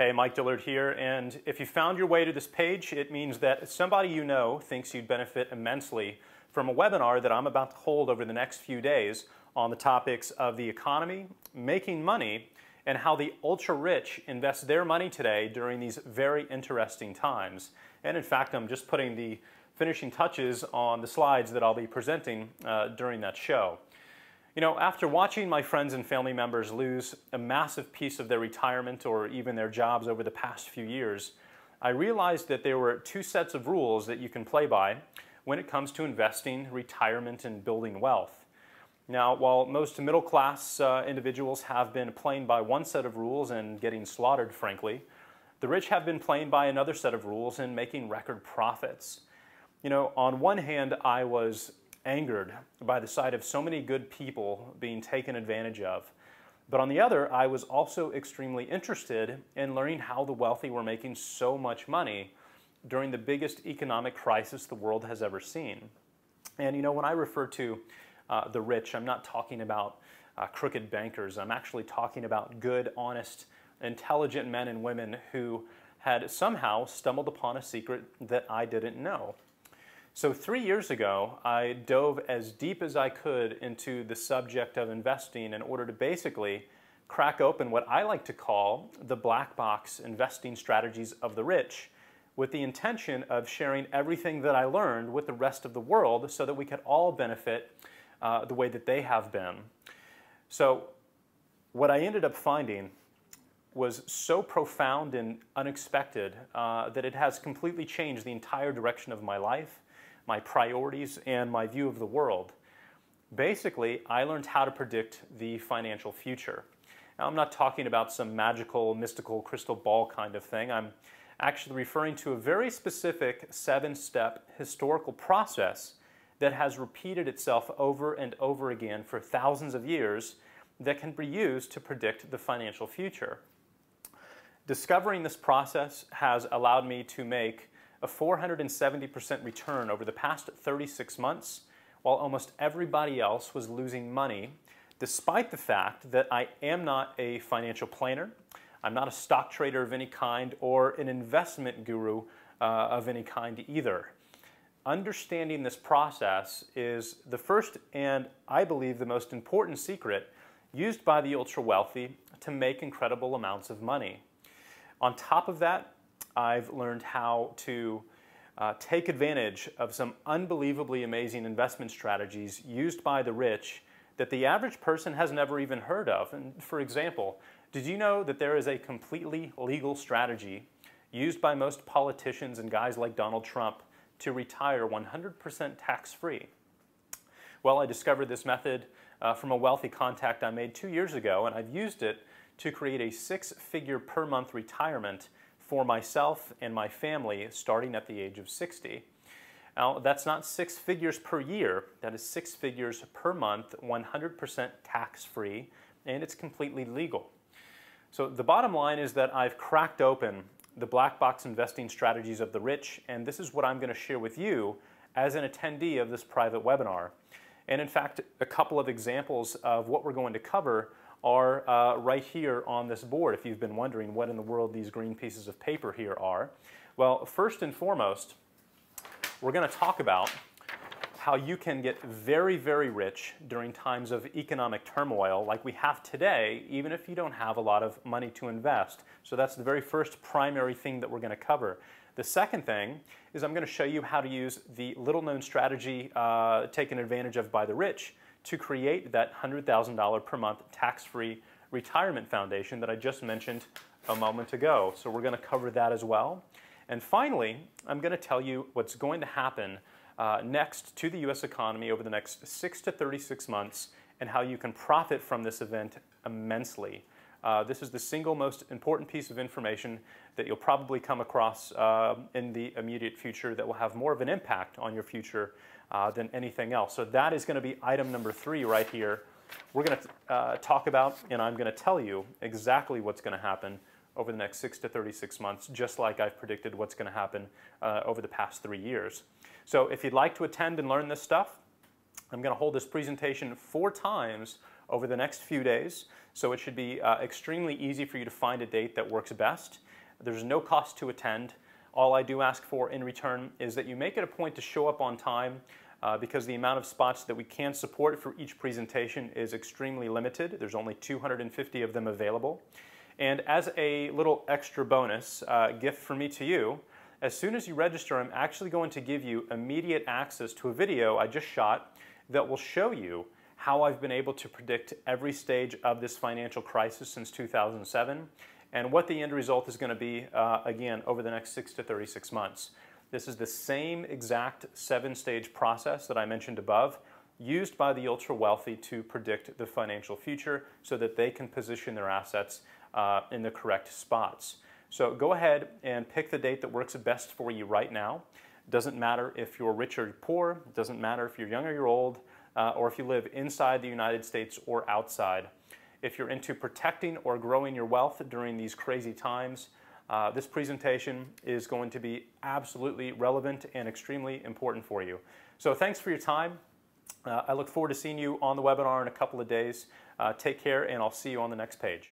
Hey, Mike Dillard here, and if you found your way to this page, it means that somebody you know thinks you'd benefit immensely from a webinar that I'm about to hold over the next few days on the topics of the economy, making money, and how the ultra-rich invest their money today during these very interesting times. And in fact, I'm just putting the finishing touches on the slides that I'll be presenting during that show. You know, after watching my friends and family members lose a massive piece of their retirement or even their jobs over the past few years, I realized that there were two sets of rules that you can play by when it comes to investing, retirement, and building wealth. Now, while most middle-class individuals have been playing by one set of rules and getting slaughtered, frankly, the rich have been playing by another set of rules and making record profits. You know, on one hand, I was angered by the sight of so many good people being taken advantage of. But on the other, I was also extremely interested in learning how the wealthy were making so much money during the biggest economic crisis the world has ever seen. And you know, when I refer to the rich, I'm not talking about crooked bankers. I'm actually talking about good, honest, intelligent men and women who had somehow stumbled upon a secret that I didn't know. So 3 years ago, I dove as deep as I could into the subject of investing in order to basically crack open what I like to call the black box investing strategies of the rich, with the intention of sharing everything that I learned with the rest of the world so that we could all benefit the way that they have been. So what I ended up finding was so profound and unexpected that it has completely changed the entire direction of my life, my priorities, and my view of the world. Basically, I learned how to predict the financial future. Now, I'm not talking about some magical, mystical crystal ball kind of thing. I'm actually referring to a very specific 7-step historical process that has repeated itself over and over again for thousands of years that can be used to predict the financial future. Discovering this process has allowed me to make a 470% return over the past 36 months, while almost everybody else was losing money, despite the fact that I am not a financial planner, I'm not a stock trader of any kind, or an investment guru of any kind either. Understanding this process is the first and, I believe, the most important secret used by the ultra-wealthy to make incredible amounts of money. On top of that, I've learned how to take advantage of some unbelievably amazing investment strategies used by the rich that the average person has never even heard of. And for example, did you know that there is a completely legal strategy used by most politicians and guys like Donald Trump to retire 100% tax-free? Well, I discovered this method from a wealthy contact I made 2 years ago, and I've used it to create a 6-figure per month retirement for myself and my family starting at the age of 60. Now, that's not 6 figures per year, that is 6 figures per month, 100% tax-free, and it's completely legal. So the bottom line is that I've cracked open the black box investing strategies of the rich, and this is what I'm going to share with you as an attendee of this private webinar. And in fact, a couple of examples of what we're going to cover are right here on this board, if you've been wondering what in the world these green pieces of paper here are. Well, first and foremost, we're going to talk about how you can get very, very rich during times of economic turmoil like we have today, even if you don't have a lot of money to invest. So that's the very first primary thing that we're going to cover. The second thing is I'm going to show you how to use the little-known strategy taken advantage of by the rich to create that $100,000 per month tax-free retirement foundation that I just mentioned a moment ago. So we're going to cover that as well. And finally, I'm going to tell you what's going to happen next to the U.S. economy over the next 6 to 36 months and how you can profit from this event immensely. This is the single most important piece of information that you'll probably come across in the immediate future that will have more of an impact on your future than anything else. So that is going to be item number 3 right here. We're going to talk about, and I'm going to tell you exactly what's going to happen over the next 6 to 36 months, just like I've predicted what's going to happen over the past 3 years. So if you'd like to attend and learn this stuff, I'm going to hold this presentation 4 times over the next few days, so it should be extremely easy for you to find a date that works best. There's no cost to attend. All I do ask for in return is that you make it a point to show up on time because the amount of spots that we can support for each presentation is extremely limited. There's only 250 of them available. And as a little extra bonus gift from me to you, as soon as you register, I'm actually going to give you immediate access to a video I just shot that will show you how I've been able to predict every stage of this financial crisis since 2007 and what the end result is going to be, again, over the next 6 to 36 months. This is the same exact 7-stage process that I mentioned above, used by the ultra-wealthy to predict the financial future so that they can position their assets in the correct spots. So go ahead and pick the date that works best for you right now. Doesn't matter if you're rich or poor, doesn't matter if you're young or you're old, or if you live inside the United States or outside. If you're into protecting or growing your wealth during these crazy times, this presentation is going to be absolutely relevant and extremely important for you. So thanks for your time. I look forward to seeing you on the webinar in a couple of days. Take care, and I'll see you on the next page.